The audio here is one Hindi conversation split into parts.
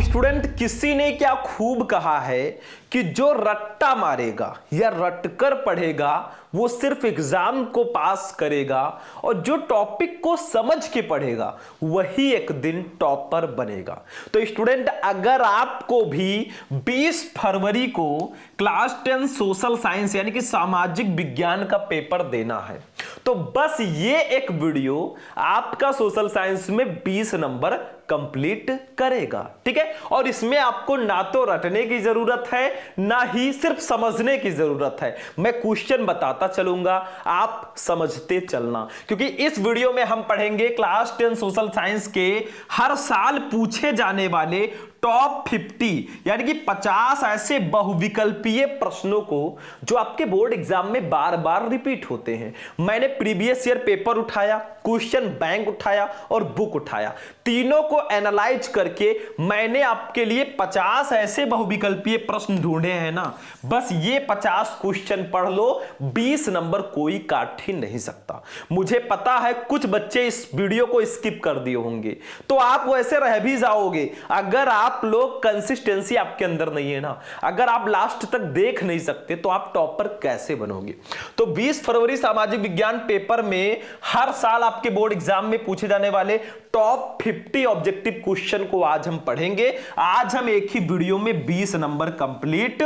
स्टूडेंट, किसी ने क्या खूब कहा है कि जो रट्टा मारेगा या रटकर पढ़ेगा वो सिर्फ एग्जाम को पास करेगा, और जो टॉपिक को समझ के पढ़ेगा वही एक दिन टॉपर बनेगा। तो स्टूडेंट, अगर आपको भी 20 फरवरी को क्लास 10 सोशल साइंस यानी कि सामाजिक विज्ञान का पेपर देना है, तो बस ये एक वीडियो आपका सोशल साइंस में 20 नंबर कंप्लीट करेगा। ठीक है, और इसमें आपको ना तो रटने की जरूरत है ना ही सिर्फ समझने की जरूरत है। मैं क्वेश्चन बताता चलूंगा, आप समझते चलना, क्योंकि इस वीडियो में हम पढ़ेंगे क्लास 10 सोशल साइंस के हर साल पूछे जाने वाले टॉप 50 यानी कि 50 ऐसे बहुविकल्पीय प्रश्नों को जो आपके बोर्ड एग्जाम में बार बार रिपीट होते हैं। मैंने प्रीवियस ईयर पेपर उठाया, क्वेश्चन बैंक उठाया और बुक उठाया, तीनों को एनालाइज करके मैंने आपके लिए 50 ऐसे बहुविकल्पीय प्रश्न ढूंढे हैं ना। बस ये 50 क्वेश्चन पढ़ लो, 20 नंबर कोई काट ही नहीं सकता। मुझे पता है कुछ बच्चे इस वीडियो को स्किप कर दिए होंगे, तो आप वैसे रह भी जाओगे अगर आप लोग कंसिस्टेंसी आपके अंदर नहीं है ना। अगर आप लास्ट तक देख नहीं सकते तो आप टॉपर कैसे बनोगे। तो 20 फरवरी सामाजिक विज्ञान पेपर में हर साल आपके बोर्ड एग्जाम में पूछे जाने वाले टॉप 50 ऑब्जेक्टिव क्वेश्चन को आज हम पढ़ेंगे। आज हम एक ही वीडियो में 20 नंबर कंप्लीट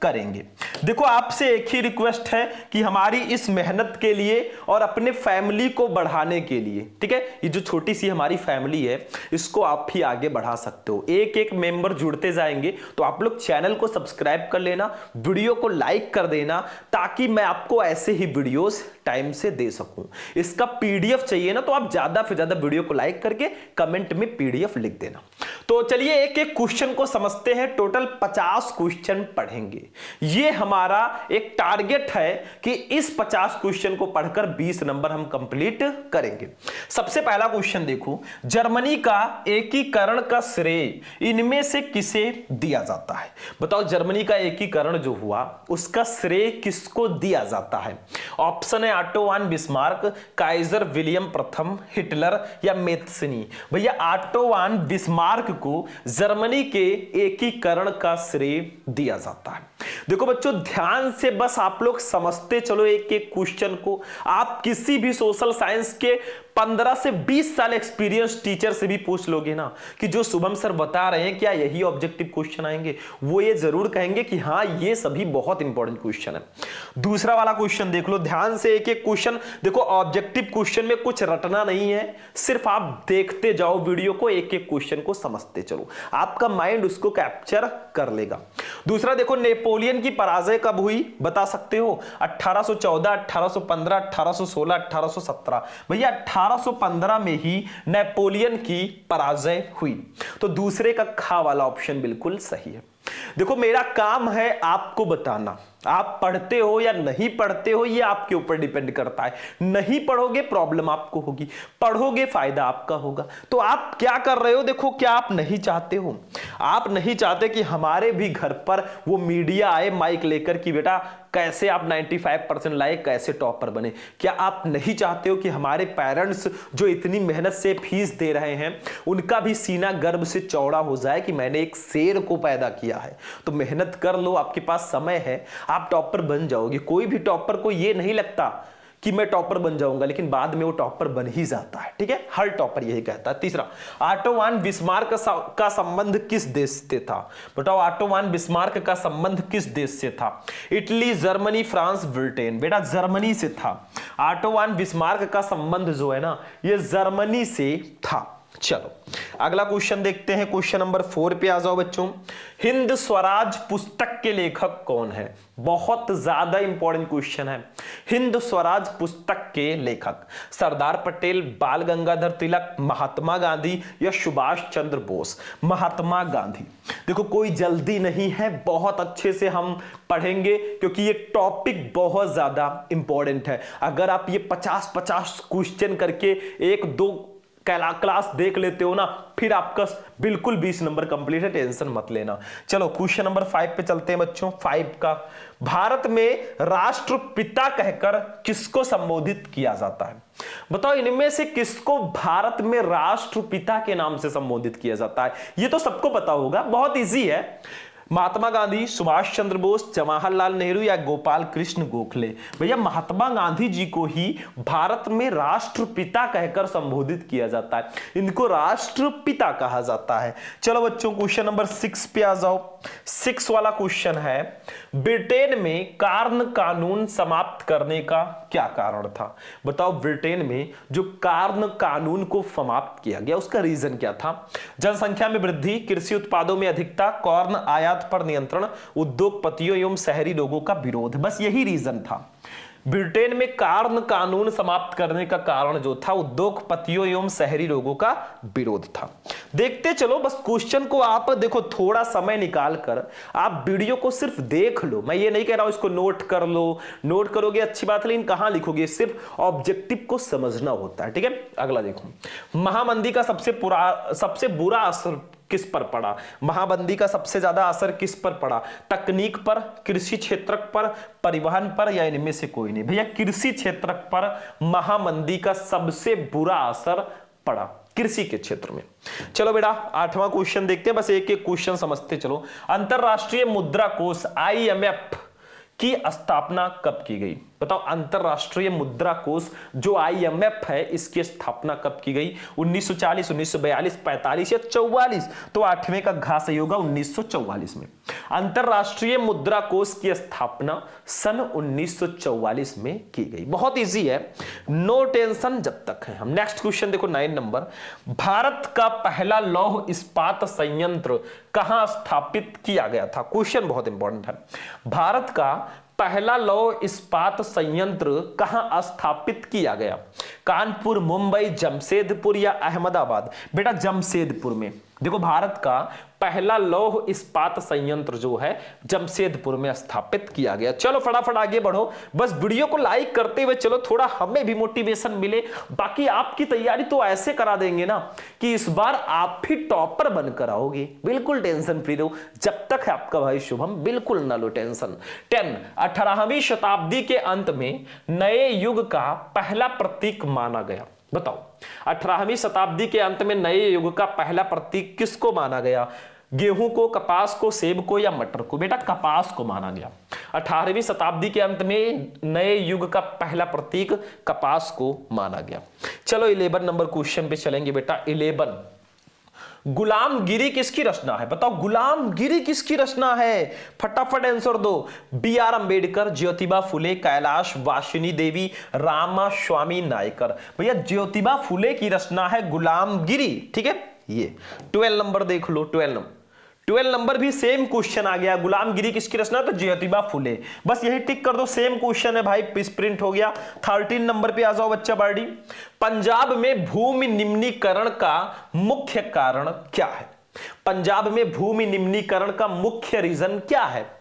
करेंगे। देखो, आपसे एक ही रिक्वेस्ट है कि हमारी इस मेहनत के लिए और अपने फैमिली को बढ़ाने के लिए, ठीक है, ये जो छोटी सी हमारी फैमिली है इसको आप ही आगे बढ़ा सकते हो। एक एक मेंबर जुड़ते जाएंगे, तो आप लोग चैनल को सब्सक्राइब कर लेना, वीडियो को लाइक कर देना, ताकि मैं आपको ऐसे ही वीडियोस टाइम से दे सकूं। इसका पीडीएफ चाहिए ना, तो आप ज्यादा से ज्यादा वीडियो को लाइक करके कमेंट में पीडीएफ लिख देना। तो चलिए एक एक क्वेश्चन को समझते हैं। टोटल 50 क्वेश्चन पढ़ेंगे। ये हमारा एक टारगेट है कि इस 50 क्वेश्चन को पढ़कर 20 नंबर हम कंप्लीट करेंगे। सबसे पहला क्वेश्चन देखो, जर्मनी का एकीकरण का श्रेय इनमें से किसे दिया जाता है? बताओ, जर्मनी का एकीकरण जो हुआ उसका श्रेय किसको दिया जाता है? ऑप्शन है ऑटो वान बिस्मार्क, काइजर विलियम प्रथम, हिटलर या मेत्सनी। भैया, ऑटो वान बिस्मार्क को जर्मनी के एकीकरण का श्रेय दिया जाता है। देखो बच्चों, ध्यान से बस आप लोग समझते चलो एक एक क्वेश्चन को। आप किसी भी सोशल साइंस के 15 से 20 साल एक्सपीरियंस टीचर से भी पूछ लोगे ना कि जो शुभम सर बता रहे हैं क्या यही ऑब्जेक्टिव क्वेश्चन आएंगे, वो ये जरूर कहेंगे कि हाँ ये सभी बहुत इंपॉर्टेंट क्वेश्चन है। दूसरा वाला क्वेश्चन देख लो ध्यान से, एक एक क्वेश्चन देखो। ऑब्जेक्टिव क्वेश्चन में कुछ रटना नहीं है, सिर्फ आप देखते जाओ वीडियो को, एक एक क्वेश्चन को समझते चलो, आपका माइंड उसको कैप्चर कर लेगा। दूसरा देखो, नेपोलियन की पराजय कब हुई? बता सकते हो? 1814, 1815, 1816, 1817। भैया 1815 में ही नेपोलियन की पराजय हुई। तो दूसरे का खा वाला ऑप्शन बिल्कुल सही है। देखो, मेरा काम है आपको बताना, आप पढ़ते हो या नहीं पढ़ते हो ये आपके ऊपर डिपेंड करता है। नहीं पढ़ोगे प्रॉब्लम आपको होगी, पढ़ोगे फायदा आपका होगा। तो आप क्या कर रहे हो? देखो, क्या आप नहीं चाहते हो? आप नहीं चाहते कि हमारे भी घर पर वो मीडिया आए माइक लेकर कि बेटा कैसे आप 95% लाए, कैसे टॉपर बने? क्या आप नहीं चाहते हो कि हमारे पेरेंट्स जो इतनी मेहनत से फीस दे रहे हैं उनका भी सीना गर्व से चौड़ा हो जाए कि मैंने एक शेर को पैदा किया है? तो मेहनत कर लो, आपके पास समय है, आप टॉपर बन जाओगे। कोई भी टॉपर को ये नहीं लगता कि मैं टॉपर बन जाऊंगा, लेकिन बाद में वो टॉपर बन ही जाता है। ठीक है, हर टॉपर यही कहता है। तीसरा, ऑटो वान बिस्मार्क का संबंध किस देश से था? बताओ, ऑटो वान बिस्मार्क का संबंध किस देश से था? Italy, Germany, France, Britain. बेटा जर्मनी से था। ऑटो वान बिस्मार्क का संबंध जो है ना ये जर्मनी से था। चलो अगला क्वेश्चन देखते हैं। क्वेश्चन नंबर 4 पे आ जाओ बच्चों। हिंद स्वराज पुस्तक के लेखक कौन है? बहुत ज्यादा इंपॉर्टेंट क्वेश्चन है। हिंद स्वराज पुस्तक के लेखक सरदार पटेल, बाल गंगाधर तिलक, महात्मा गांधी या सुभाष चंद्र बोस? महात्मा गांधी। देखो, कोई जल्दी नहीं है, बहुत अच्छे से हम पढ़ेंगे क्योंकि ये टॉपिक बहुत ज्यादा इंपॉर्टेंट है। अगर आप ये 50-50 क्वेश्चन करके 1-2 क्लास देख लेते हो ना, फिर आपका बिल्कुल 20 नंबर कंप्लीट है, टेंशन मत लेना। चलो क्वेश्चन नंबर 5 पे चलते हैं बच्चों। 5 का, भारत में राष्ट्रपिता कहकर किसको संबोधित किया जाता है? बताओ इनमें से किसको भारत में राष्ट्रपिता के नाम से संबोधित किया जाता है? ये तो सबको पता होगा, बहुत इजी है। महात्मा गांधी, सुभाष चंद्र बोस, जवाहरलाल नेहरू या गोपाल कृष्ण गोखले? भैया महात्मा गांधी जी को ही भारत में राष्ट्रपिता कहकर संबोधित किया जाता है, इनको राष्ट्रपिता कहा जाता है। चलो बच्चों क्वेश्चन नंबर 6 पे आ जाओ। 6 वाला क्वेश्चन है, ब्रिटेन में कार्न कानून समाप्त करने का क्या कारण था? बताओ ब्रिटेन में जो कार्न कानून को समाप्त किया गया उसका रीजन क्या था? जनसंख्या में वृद्धि, कृषि उत्पादों में अधिकता, कॉर्न आयात पर नियंत्रण, उद्योगपतियों एवं शहरी लोगों का विरोध। बस यही रीजन था। ब्रिटेन में कार्न कानून समाप्त करने का कारण जो था उद्योगपतियों एवं शहरी लोगों का विरोध था। देखते चलो, बस क्वेश्चन को आप देखो, थोड़ा समय निकाल कर आप वीडियो को सिर्फ देख लो। मैं ये नहीं कह रहा हूं इसको नोट कर लो, नोट करोगे अच्छी बात है, लेकिन कहां लिखोगे? सिर्फ ऑब्जेक्टिव को समझना होता है, ठीक है। अगला देखो, महामंदी का सबसे बुरा असर किस पर पड़ा? महामंदी का सबसे ज्यादा असर किस पर पड़ा? तकनीक पर, कृषि क्षेत्र पर, परिवहन पर, या इनमें से कोई नहीं? भैया कृषि क्षेत्र पर महामंदी का सबसे बुरा असर पड़ा, कृषि के क्षेत्र में। चलो बेटा 8वां क्वेश्चन देखते हैं, बस एक एक क्वेश्चन समझते चलो। अंतरराष्ट्रीय मुद्रा कोष IMF की स्थापना कब की गई? बताओ अंतरराष्ट्रीय मुद्रा कोष जो IMF है इसकी स्थापना कब की गई? 1940, 1942, 45 या 44? तो 8वें का घ सही होगा, 1944 में। अंतरराष्ट्रीय मुद्रा कोष की स्थापना सन 1944 में की गई। बहुत इजी है, नो टेंशन जब तक है हम। नेक्स्ट क्वेश्चन देखो 9 नंबर, भारत का पहला लौह इस्पात संयंत्र कहां स्थापित किया गया था? क्वेश्चन बहुत इंपॉर्टेंट है। भारत का पहला लौह इस्पात संयंत्र कहां स्थापित किया गया? कानपुर, मुंबई, जमशेदपुर या अहमदाबाद? बेटा जमशेदपुर में। देखो भारत का पहला लौह इस्पात संयंत्र जो है जमशेदपुर में स्थापित किया गया। चलो फटाफट आगे बढ़ो, बस वीडियो को लाइक करते हुए चलो, थोड़ा हमें भी मोटिवेशन मिले। बाकी आपकी तैयारी तो ऐसे करा देंगे ना कि इस बार आप भी टॉपर बनकर आओगे। बिल्कुल टेंशन फ्री रहो, जब तक है आपका भाई शुभम, बिल्कुल ना लो टेंशन। 18वीं शताब्दी के अंत में नए युग का पहला प्रतीक माना गया। बताओ 18वीं शताब्दी के अंत में नए युग का पहला प्रतीक किसको माना गया? गेहूं को, कपास को, सेब को या मटर को? बेटा कपास को माना गया। 18वीं शताब्दी के अंत में नए युग का पहला प्रतीक कपास को माना गया। चलो 11 नंबर क्वेश्चन पे चलेंगे बेटा। 11, गुलामगिरी किसकी रचना है? बताओ गुलामगिरी किसकी रचना है? फटाफट आंसर दो। BR अंबेडकर, ज्योतिबा फुले, कैलाश वासिनी देवी, रामास्वामी नायकर? भैया ज्योतिबा फुले की रचना है गुलामगिरी, ठीक है। ये 12 नंबर देख लो, 12 नंबर भी सेम क्वेश्चन आ गया। गुलामगिरी किसकी रचना? तो ज्योतिबा फुले। बस यही टिक कर दो, सेम क्वेश्चन है भाई, प्रिंट हो गया। 13 नंबर पे आ जाओ बच्चा बार्डी। पंजाब में भूमि निम्नीकरण का मुख्य कारण क्या है? पंजाब में भूमि निम्नीकरण का मुख्य रीजन क्या है?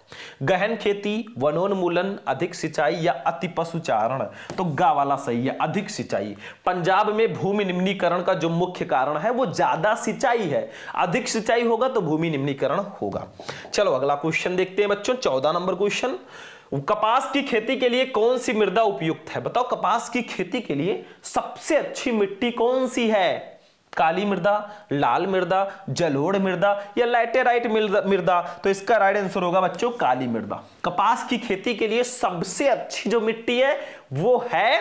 गहन खेती, वनोन्मूलन, अधिक सिंचाई या अति पशुचारण? तो गा वाला सही है, अधिक सिंचाई। पंजाब में भूमि निम्नीकरण का जो मुख्य कारण है वो ज्यादा सिंचाई है। अधिक सिंचाई होगा तो भूमि निम्नीकरण होगा। चलो अगला क्वेश्चन देखते हैं बच्चों। 14 नंबर क्वेश्चन, कपास की खेती के लिए कौन सी मृदा उपयुक्त है? बताओ कपास की खेती के लिए सबसे अच्छी मिट्टी कौन सी है? काली मृदा, लाल मृदा, जलोढ़ मृदा या लैटेराइट मृदा? तो इसका राइट आंसर होगा बच्चों काली मृदा। कपास की खेती के लिए सबसे अच्छी जो मिट्टी है वो है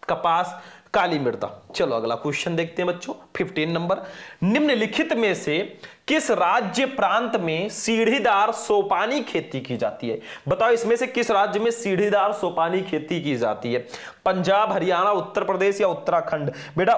कपास काली मृदा। चलो अगला क्वेश्चन देखते हैं बच्चों। 15 नंबर, निम्नलिखित में से किस राज्य प्रांत में सीढ़ीदार सोपानी खेती की जाती है? बताओ इसमें से किस राज्य में सीढ़ीदार सोपानी खेती की जाती है? पंजाब, हरियाणा, उत्तर प्रदेश या उत्तराखंड? बेटा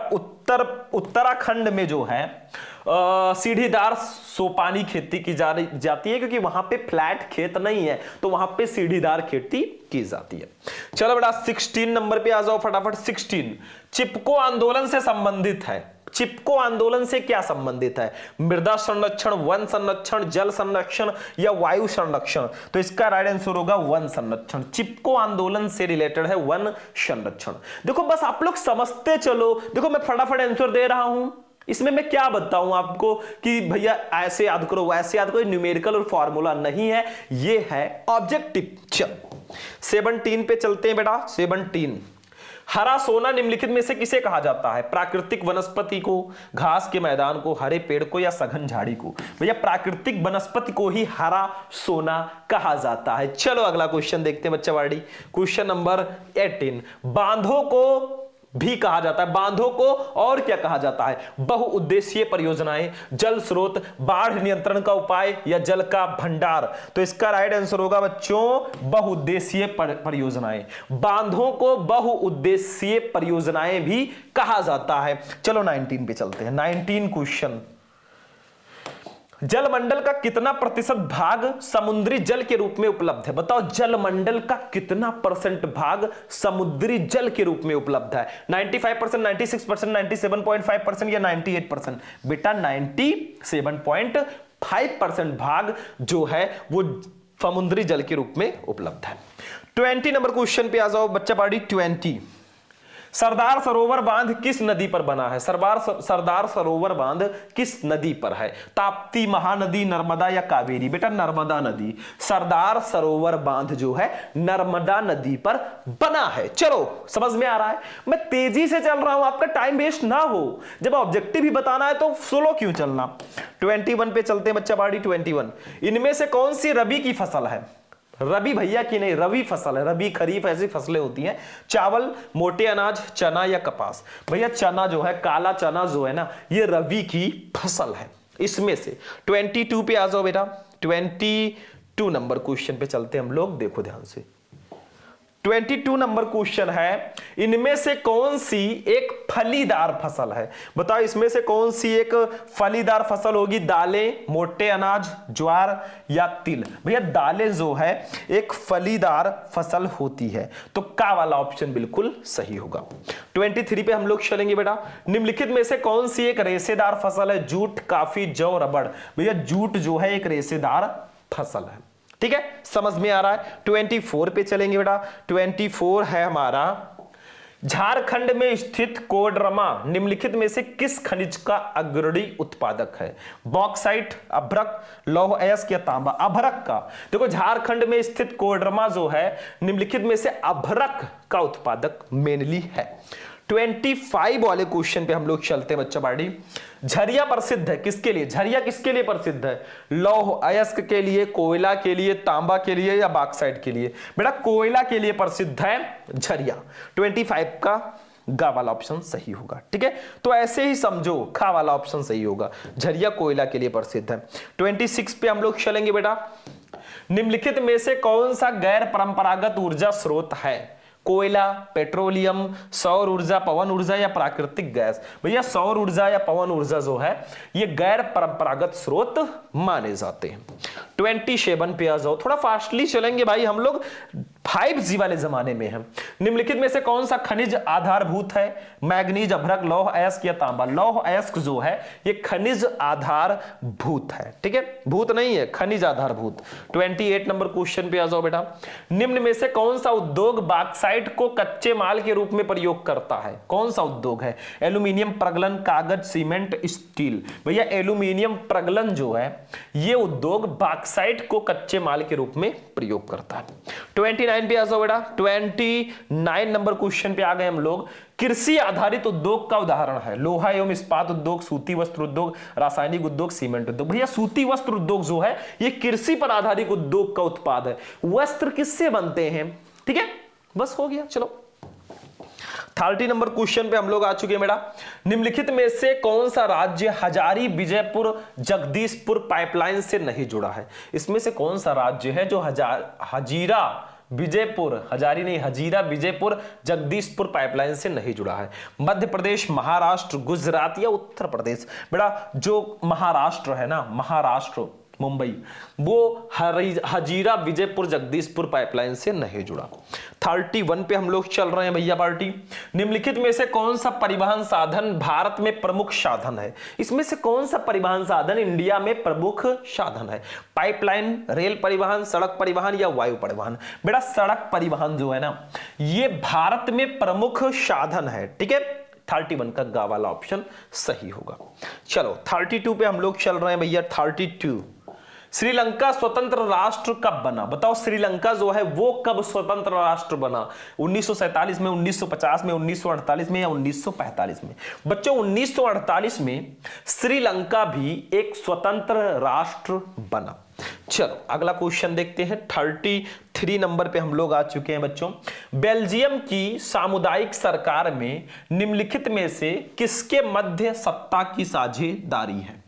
उत्तराखंड में जो है सीढ़ीदार सोपानी खेती की जाती है, क्योंकि वहां पे फ्लैट खेत नहीं है, तो वहां पे सीढ़ीदार खेती की जाती है। चलो बेटा 16 नंबर पे आ जाओ फटाफट। 16 चिपको आंदोलन से संबंधित है। चिपको आंदोलन से क्या संबंधित है? मृदा संरक्षण, वन संरक्षण, जल संरक्षण या वायु संरक्षण? तो इसका राइट आंसर होगा वन संरक्षण। चिपको आंदोलन से रिलेटेड है वन संरक्षण। देखो बस आप लोग समझते चलो। देखो मैं फटाफट आंसर दे रहा हूं, इसमें मैं क्या बताऊं आपको कि भैया ऐसे याद करो वैसे याद करो, न्यूमेरिकल और फॉर्मूला नहीं है, ये है ऑब्जेक्टिव। चलो 17 पे चलते हैं बेटा। 17, हरा सोना निम्नलिखित में से किसे कहा जाता है? प्राकृतिक वनस्पति को, घास के मैदान को, हरे पेड़ को या सघन झाड़ी को? भैया प्राकृतिक वनस्पति को ही हरा सोना कहा जाता है। चलो अगला क्वेश्चन देखते हैं बच्चावाड़ी। क्वेश्चन नंबर 18, बांधों को भी कहा जाता है, बांधों को और क्या कहा जाता है? बहुउद्देशीय परियोजनाएं, जल स्रोत, बाढ़ नियंत्रण का उपाय या जल का भंडार? तो इसका राइट आंसर होगा बच्चों बहुउद्देशीय परियोजनाएं। बांधों को बहुउद्देशीय परियोजनाएं भी कहा जाता है। चलो 19 पे चलते हैं। 19 क्वेश्चन, जलमंडल का कितना प्रतिशत भाग समुद्री जल के रूप में उपलब्ध है? बताओ जलमंडल का कितना परसेंट भाग समुद्री जल के रूप में उपलब्ध है? 95%, 96%, 97.5% या 98%? बेटा 97.5% भाग जो है वो समुद्री जल के रूप में उपलब्ध है। 20 नंबर क्वेश्चन पे आ जाओ बच्चा पार्टी। 20, सरदार सरोवर बांध किस नदी पर बना है? सरदार सरोवर बांध किस नदी पर है? ताप्ती, महानदी, नर्मदा या कावेरी? बेटा नर्मदा नदी। सरदार सरोवर बांध जो है नर्मदा नदी पर बना है। चलो समझ में आ रहा है? मैं तेजी से चल रहा हूं, आपका टाइम वेस्ट ना हो। जब ऑब्जेक्टिव ही बताना है तो स्लो क्यों चलना। 21 पे चलते हैं बच्चा बाड़ी। 21, इनमें से कौन सी रबी की फसल है? रबी भैया की नहीं, रबी फसल है। रबी खरीफ ऐसी फसलें होती हैं। चावल, मोटे अनाज, चना या कपास? भैया चना जो है, काला चना जो है ना, ये रबी की फसल है। इसमें से 22 पे आ जाओ बेटा। 22 नंबर क्वेश्चन पे चलते हैं हम लोग, देखो ध्यान से। 22 नंबर क्वेश्चन है, इनमें से कौन सी एक फलीदार फसल है? बताओ इसमें से कौन सी एक फलीदार फसल होगी? दालें, मोटे अनाज, ज्वार या तिल? भैया दालें जो है एक फलीदार फसल होती है, तो का वाला ऑप्शन बिल्कुल सही होगा। 23 पे हम लोग चलेंगे बेटा। निम्नलिखित में से कौन सी एक रेशेदार फसल है? जूट, कॉफी, जौ, रबड़? भैया जूट जो है एक रेशेदार फसल है। ठीक है, समझ में आ रहा है। 24 पे चलेंगे बेटा। 24 है हमारा, झारखंड में स्थित कोडरमा निम्नलिखित में से किस खनिज का अग्रणी उत्पादक है? बॉक्साइट, अभ्रक, लौह अयस्क या तांबा? अभ्रक का। देखो झारखंड में स्थित कोडरमा जो है निम्नलिखित में से अभ्रक का उत्पादक मेनली है। 25 वाले क्वेश्चन पे हम लोग चलते हैं बच्चा बाड़ी। झरिया प्रसिद्ध है किसके लिए? झरिया किसके लिए प्रसिद्ध है? लौह अयस्क के लिए, कोयला के लिए, तांबा के लिए या बॉक्साइट के लिए? बेटा कोयला के लिए प्रसिद्ध है झरिया। 25 का गा वाला ऑप्शन सही होगा। ठीक है, तो ऐसे ही समझो, खा वाला ऑप्शन सही होगा। झरिया कोयला के लिए प्रसिद्ध है। 26 पे हम लोग चलेंगे बेटा। निम्नलिखित में से कौन सा गैर परंपरागत ऊर्जा स्रोत है? कोयला, पेट्रोलियम, सौर ऊर्जा, पवन ऊर्जा या प्राकृतिक गैस? भैया सौर ऊर्जा या पवन ऊर्जा जो है ये गैर परंपरागत स्रोत माने जाते हैं। 27 पे आ जाओ, थोड़ा फास्टली चलेंगे भाई, हम लोग 5G वाले जमाने में हैं। निम्नलिखित में से कौन सा खनिज आधारभूत है? मैग्नीज, अभ्रक, लौह अयस्क या तांबा? लौह अयस्क जो है ये खनिज आधारभूत है। ठीक है, भूत नहीं है, खनिज आधारभूत। 28 नंबर क्वेश्चन पे आ जाओ बेटा। निम्न में से कौन सा उद्योग बॉक्साइट को कच्चे माल के रूप में प्रयोग करता है? कौन सा उद्योग है? एल्यूमिनियम प्रगलन, कागज, सीमेंट, स्टील? भैया एल्यूमिनियम प्रगलन जो है ये उद्योग बॉक्साइट को कच्चे माल के रूप में प्रयोग करता है। 29 पे आ जाओ बेटा। 29 नंबर क्वेश्चन पे आ गए हम लोग। कृषि आधारित उद्योग का उदाहरण है? लोहा एवं इस्पात उद्योग, सूती वस्त्र उद्योग, रासायनिक उद्योग, सीमेंट उद्योग? भैया सूती वस्त्र उद्योग जो है ये कृषि पर आधारित उद्योग का उत्पाद है। वस्त्र किससे बनते हैं? ठीक है, बस हो गया। चलो 30 नंबर क्वेश्चन पे हम लोग आ चुके हैं बेटा। निम्नलिखित में से कौन सा राज्य हजारी विजयपुर जगदीशपुर पाइपलाइन से नहीं जुड़ा है? इसमें से कौन सा राज्य है जो हजीरा विजयपुर, हजारी नहीं, हजीरा विजयपुर जगदीशपुर पाइपलाइन से नहीं जुड़ा है? मध्य प्रदेश, महाराष्ट्र, गुजरात या उत्तर प्रदेश? बेटा जो महाराष्ट्र है ना, महाराष्ट्र मुंबई, वो हजीरा विजयपुर जगदीशपुर पाइपलाइन से नहीं जुड़ा। 31 पे हम लोग चल रहे हैं भैया पार्टी। निम्नलिखित में से कौन सा परिवहन साधन भारत में प्रमुख साधन है? इसमें से कौन सा परिवहन साधन इंडिया में प्रमुख साधन है? पाइपलाइन, रेल परिवहन, सड़क परिवहन या वायु परिवहन? बेटा सड़क परिवहन जो है ना, ये भारत में प्रमुख साधन है। ठीक है, 31 का गा वाला ऑप्शन सही होगा। चलो 32 पे हम लोग चल रहे हैं भैया। 32, श्रीलंका स्वतंत्र राष्ट्र कब बना? बताओ श्रीलंका जो है वो कब स्वतंत्र राष्ट्र बना? 1947 में, 1950 में, 1948 में या 1945 में? बच्चों 1948 में श्रीलंका भी एक स्वतंत्र राष्ट्र बना। चलो अगला क्वेश्चन देखते हैं। 33 नंबर पे हम लोग आ चुके हैं बच्चों। बेल्जियम की सामुदायिक सरकार में निम्नलिखित में से किसके मध्य सत्ता की साझेदारी है?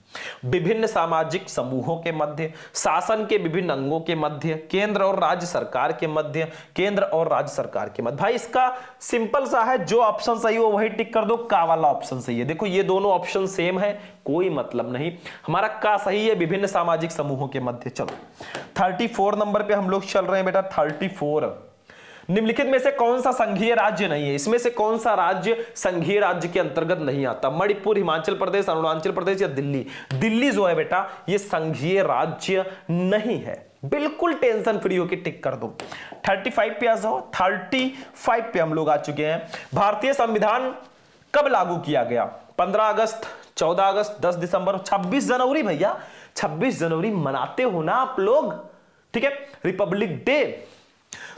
विभिन्न सामाजिक समूहों के मध्य, शासन के विभिन्न अंगों के मध्य, केंद्र और राज्य सरकार के मध्य, केंद्र और राज्य सरकार के मध्य। भाई इसका सिंपल सा है, जो ऑप्शन सही हो वही टिक कर दो, का वाला ऑप्शन सही है। देखो ये दोनों ऑप्शन सेम है, कोई मतलब नहीं, हमारा का सही है, विभिन्न सामाजिक समूहों के मध्य। चलो 34 नंबर पे हम लोग चल रहे हैं बेटा। 34, निम्नलिखित में से कौन सा संघीय राज्य नहीं है? इसमें से कौन सा राज्य संघीय राज्य के अंतर्गत नहीं आता? मणिपुर, हिमाचल प्रदेश, अरुणाचल प्रदेश या दिल्ली? दिल्ली जो है बेटा ये संघीय राज्य नहीं है। बिल्कुल टेंशन फ्री होकर टिक कर दो। 35 पे आ जाओ। 35 पे हम लोग आ चुके हैं। भारतीय संविधान कब लागू किया गया? 15 अगस्त, 14 अगस्त, 10 दिसंबर, 26 जनवरी? भैया 26 जनवरी मनाते हो ना आप लोग, ठीक है, रिपब्लिक डे।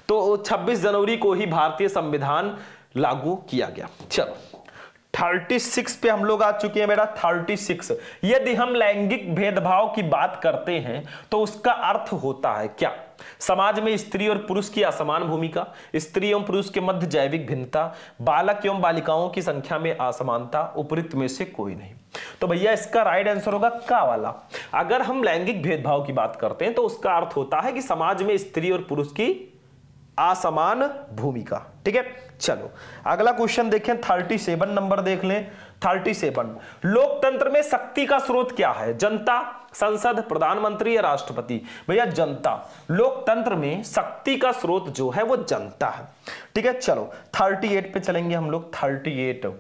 तो 26 जनवरी को ही भारतीय संविधान लागू किया गया। चलो 36 पे हम लोग आ चुके हैं बेटा। 36, यदि हम लैंगिक भेदभाव की बात करते हैं तो उसका अर्थ होता है क्या? समाज में स्त्री और पुरुष की असमान भूमिका, स्त्री एवं पुरुष के मध्य जैविक भिन्नता, बालक एवं बालिकाओं की संख्या में असमानता, उपयुक्त में से कोई नहीं। तो भैया इसका राइट आंसर होगा का वाला। अगर हम लैंगिक भेदभाव की बात करते हैं तो उसका अर्थ होता है कि समाज में स्त्री और पुरुष की असमान भूमिका। ठीक है, चलो अगला क्वेश्चन देखें। 37 नंबर देख लें। 37, लोकतंत्र में शक्ति का स्रोत क्या है? जनता, संसद, प्रधानमंत्री या राष्ट्रपति? भैया जनता। लोकतंत्र में शक्ति का स्रोत जो है वो जनता है। ठीक है, चलो 38 पे चलेंगे हम लोग। 38,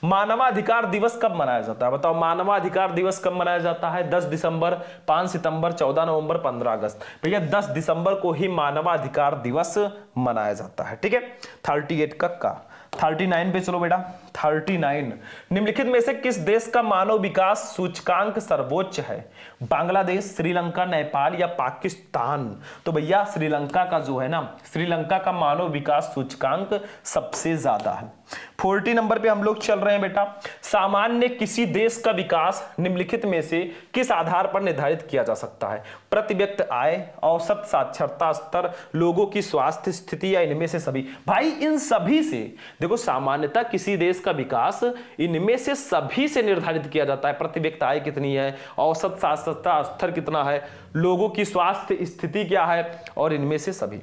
मानवाधिकार दिवस कब मनाया जाता है? बताओ मानवाधिकार दिवस कब मनाया जाता है? 10 दिसंबर, 5 सितंबर, 14 नवंबर, 15 अगस्त? भैया 10 दिसंबर को ही मानवाधिकार दिवस मनाया जाता है। ठीक है, 38 का 39 पे चलो बेटा। 39, निम्नलिखित में से किस देश का मानव विकास सूचकांक सर्वोच्च है? बांग्लादेश, श्रीलंका, नेपाल या पाकिस्तान? तो भैया श्रीलंका का जो है ना, श्रीलंका का मानव विकास सूचकांक सबसे ज्यादा है। 40 नंबर पे हम लोग चल रहे हैं बेटा। सामान्य किसी देश का विकास निम्नलिखित में से किस आधार पर निर्धारित किया जा सकता है? प्रति व्यक्ति आय, औसत साक्षरता स्तर, लोगों की स्वास्थ्य स्थिति या इनमें से सभी? भाई इन सभी से। देखो सामान्यतः किसी देश का विकास इनमें से सभी से निर्धारित किया जाता है। प्रति व्यक्ति आय कितनी है, औसत साक्षरता स्तर कितना है, लोगों की स्वास्थ्य स्थिति क्या है, और इनमें से सभी।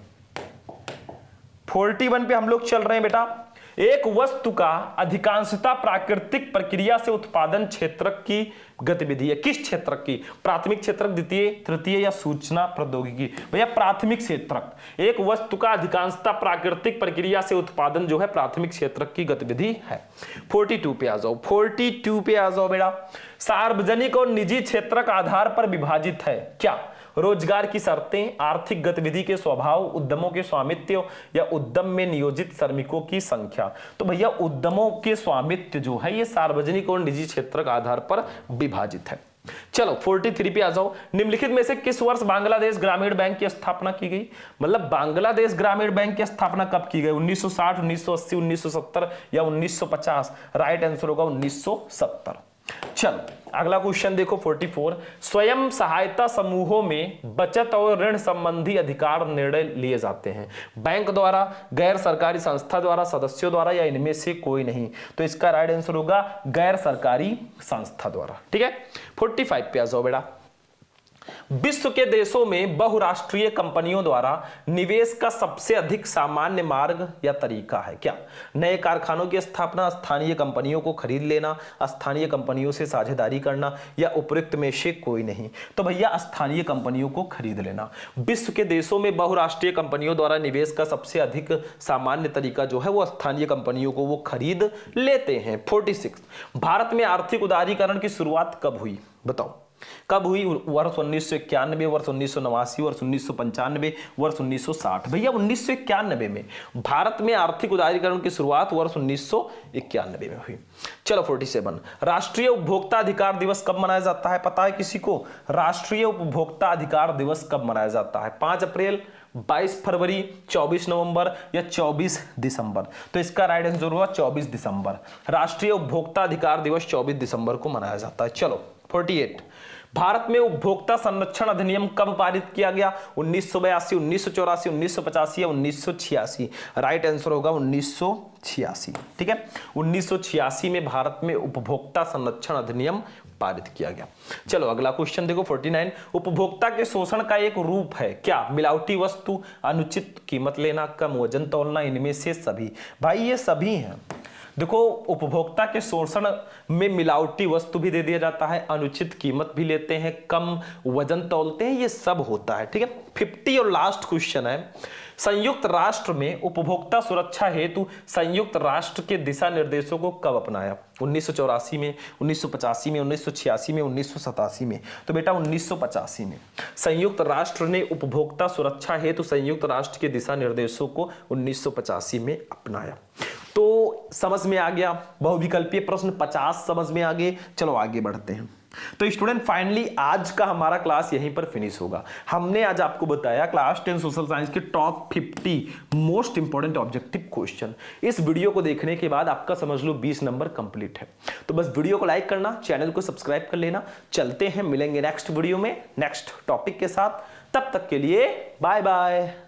41 पे हम लोग चल रहे हैं बेटा। एक वस्तु का अधिकांशतः प्राकृतिक प्रक्रिया से उत्पादन क्षेत्र की गतिविधि है। किस क्षेत्र की? प्राथमिक क्षेत्र, द्वितीय, तृतीय या सूचना प्रौद्योगिकी? भैया प्राथमिक क्षेत्र। एक वस्तु का अधिकांशतः प्राकृतिक प्रक्रिया से उत्पादन जो है प्राथमिक क्षेत्र की गतिविधि है। 42 पे आ जाओ। 42 पे आ जाओ बेटा। सार्वजनिक और निजी क्षेत्र का आधार पर विभाजित है क्या? रोजगार की शर्तें, आर्थिक गतिविधि के स्वभाव, उद्यमों के स्वामित्व या उद्यम में नियोजित श्रमिकों की संख्या? तो भैया उद्यमों के स्वामित्व जो है ये सार्वजनिक और निजी क्षेत्र के आधार पर विभाजित है। चलो 43 पे आ जाओ। निम्नलिखित में से किस वर्ष बांग्लादेश ग्रामीण बैंक की स्थापना की गई? मतलब बांग्लादेश ग्रामीण बैंक की स्थापना कब की गई? 1960, 1980, 1970 या 1950? राइट आंसर होगा 1970। चलो अगला क्वेश्चन देखो 44। स्वयं सहायता समूहों में बचत और ऋण संबंधी अधिकार निर्णय लिए जाते हैं बैंक द्वारा, गैर सरकारी संस्था द्वारा, सदस्यों द्वारा या इनमें से कोई नहीं? तो इसका राइट आंसर होगा गैर सरकारी संस्था द्वारा। ठीक है, 45 पे आ जाओ बेटा। विश्व के देशों में बहुराष्ट्रीय कंपनियों द्वारा निवेश का सबसे अधिक सामान्य मार्ग या तरीका है क्या? नए कारखानों की स्थापना, स्थानीय कंपनियों को खरीद लेना, स्थानीय कंपनियों से साझेदारी करना, या उपयुक्त में से कोई नहीं? तो भैया स्थानीय कंपनियों को खरीद लेना। विश्व के देशों में बहुराष्ट्रीय कंपनियों द्वारा निवेश का सबसे अधिक सामान्य तरीका जो है वो स्थानीय कंपनियों को वो खरीद लेते हैं। 46, भारत में आर्थिक उदारीकरण की शुरुआत कब हुई? बताओ कब हुई? वर्ष 1991, वर्ष 1989, वर्ष 1995, वर्ष 1960? भैया 1991 में भारत में आर्थिक उदारीकरण की शुरुआत वर्ष 1991 में हुई। चलो 47, राष्ट्रीय उपभोक्ता अधिकार दिवस कब मनाया जाता है? पता है किसी को? राष्ट्रीय उपभोक्ता अधिकार दिवस कब मनाया जाता है? 5 अप्रैल, 22 फरवरी, 24 नवंबर या 24 दिसंबर? तो इसका राइट आंसर होगा 24 दिसंबर। राष्ट्रीय उपभोक्ता अधिकार दिवस 24 दिसंबर को मनाया जाता है। चलो 48, भारत में उपभोक्ता संरक्षण अधिनियम कब पारित किया गया? 1982, 1984, 1985 या 1986? राइट आंसर होगा 1986। ठीक है, 1986 में भारत में उपभोक्ता संरक्षण अधिनियम पारित किया गया। चलो अगला क्वेश्चन देखो 49, उपभोक्ता के शोषण का एक रूप है क्या? मिलावटी वस्तु, अनुचित कीमत लेना, कम वजन तौलना, इनमें से सभी? भाई ये सभी हैं। देखो उपभोक्ता के शोषण में मिलावटी वस्तु भी दे दिया जाता है, अनुचित कीमत भी लेते हैं, कम वजन तौलते हैं, ये सब होता है। ठीक है, 50 और लास्ट क्वेश्चन है, संयुक्त राष्ट्र में उपभोक्ता सुरक्षा हेतु संयुक्त राष्ट्र के दिशा निर्देशों को कब अपनाया? 1984 में, 1985 में, 1986 में, 1987 में? तो बेटा 1985 में संयुक्त राष्ट्र ने उपभोक्ता सुरक्षा हेतु संयुक्त राष्ट्र के दिशा निर्देशों को 1985 में अपनाया। तो समझ में आ गया, बहुविकल्पीय प्रश्न 50 समझ में आ गए। चलो आगे बढ़ते हैं। तो स्टूडेंट फाइनली आज का हमारा क्लास यहीं पर फिनिश होगा। हमने आज आपको बताया क्लास 10 सोशल साइंस के top 50 most important objective question. इस वीडियो को देखने के बाद आपका समझ लो 20 नंबर कंप्लीट है। तो बस वीडियो को लाइक करना, चैनल को सब्सक्राइब कर लेना। चलते हैं, मिलेंगे नेक्स्ट वीडियो में नेक्स्ट टॉपिक के साथ। तब तक के लिए बाय बाय।